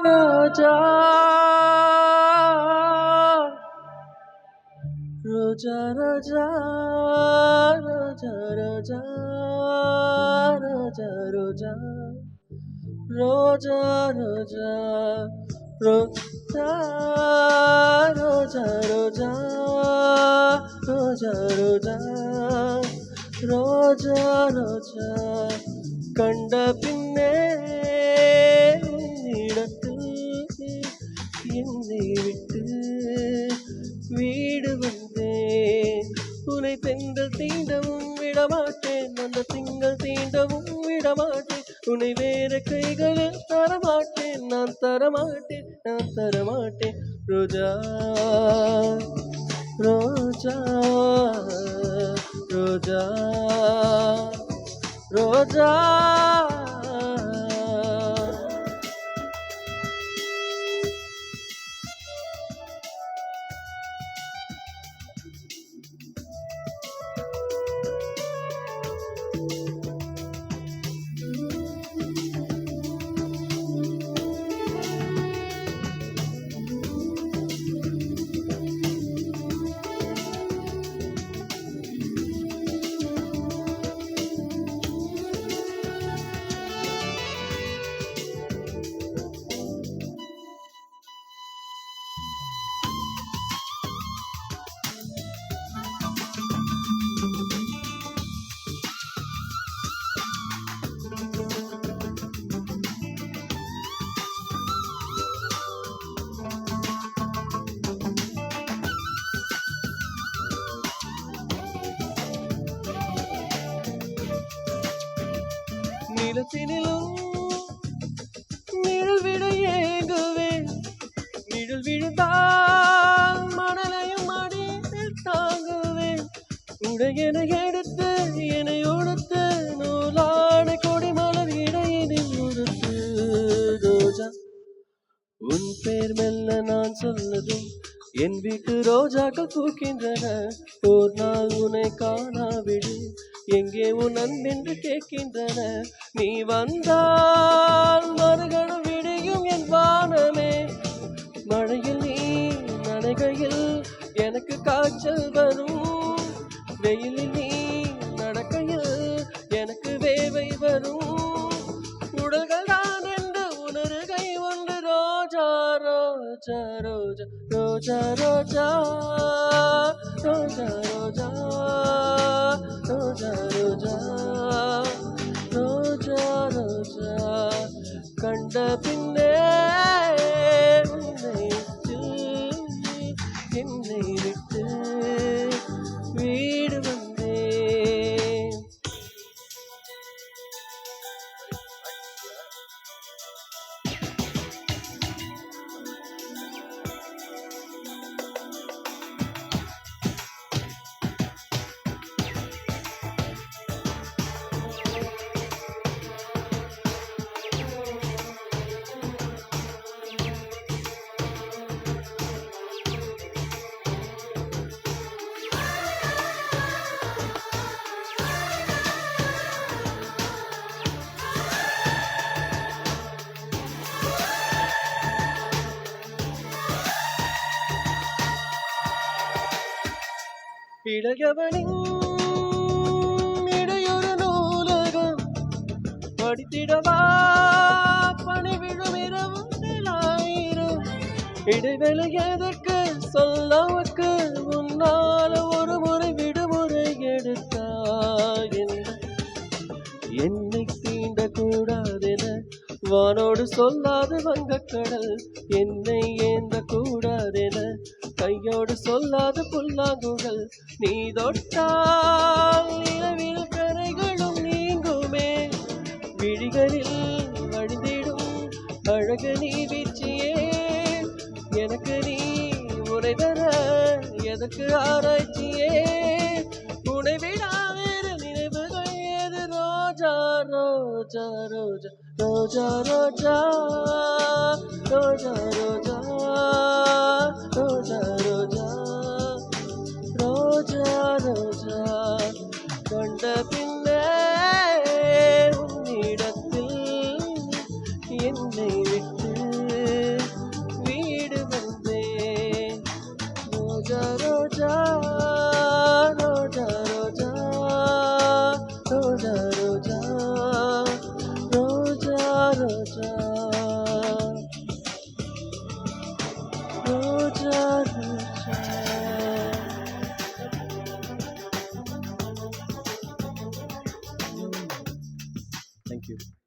ரோஜா ரோஜா ரோஜா ரோஜா ரோஜா ரோஜா ரோஜா ரோஜா ரோஜா ரோஜா ரோஜா ரோஜா ரோஜா ரோஜா ரோஜா ரோஜா கண்ட பின்னே உன்னிடத்தில் என்னை விட்டு வீடு வந்தேன். உன்னை பெண்கள் தீண்டவும் விடமாட்டேன், அந்த திங்கள் தீண்டவும் விடமாட்டேன். உன்னை வேற கைகளில் தரமாட்டேன், நான் தரமாட்டேன், நான் தரமாட்டேன். ரோஜா ரோஜா ரோஜா ரோஜா நிலத்தினிலும் நிழல் விட ஏங்குவேன், நிழல் விழுந்தால் மணலையும் அடியில் தாங்குவேன். உடையனை எடுத்து என்னை உடுத்து நூலாடை கொடி மலர் இடையினில் உடுத்து. ரோஜா உன் பேர் மெல்ல நான் சொன்னதும் என் வீட்டு ரோஜாக்கள் பூக்கின்றன. ஓர் நாள் உன்னை காணாவிடு, எங்கே உன் அன்பென்று கேட்கின்றன. நீ வந்தால் மறுகணம் விடியும் என் வானமே. மழையில் நீ நனைகையில் எனக்கு காய்ச்சல் வரும், வெயிலில் நீ நடக்கையில் எனக்கு வேவை வரும். உடல்கள் தான் என்று உணர்கை ஒன்று. ரோஜா ரோஜா ரோஜா ரோஜா ரோஜா ரோஜா ரோஜா ரோஜா ரோஜா ரோஜா ரோஜா கண்ட பின்னே உன்னை விட்டு என்னை விட்டு வீடு வந்தேன். இளையவனின் இடையொரு நூலகம் படித்திடவா பணிவிடும் இரவு ஆயிரம். இடைவெளி எதற்கு சொல்லவுக்கு உன்னால ஒரு முறை விடுமுறை எடுத்தாய். என்னை தீண்ட கூடாதென வானோடு சொல்லாது வங்கக்கடல், என்னை ஏந்த கூடாதென கையோடு சொல்லாது புல்லாங்குழல். நீ தொட்டால் நிலவில் கரைகளும் நீங்குமே, விழிகளில் வழிந்திடும் அழகு நீ வீச்சியே. எனக்கு நீ உரை தர எதற்கு ஆராய்ச்சியே, உனை விடா வேறு நினைவுகள் ஏது. ரோஜா ரோஜா ரோஜா ரோஜா ரோஜா ரோஜா ரோஜா ரோஜா ரோஜா ரோஜா ரோஜா கண்ட பின்னே உன்னிடத்தில் என்னை விட்டு ரோஜா ரோஜா ரோஜா. Thank you.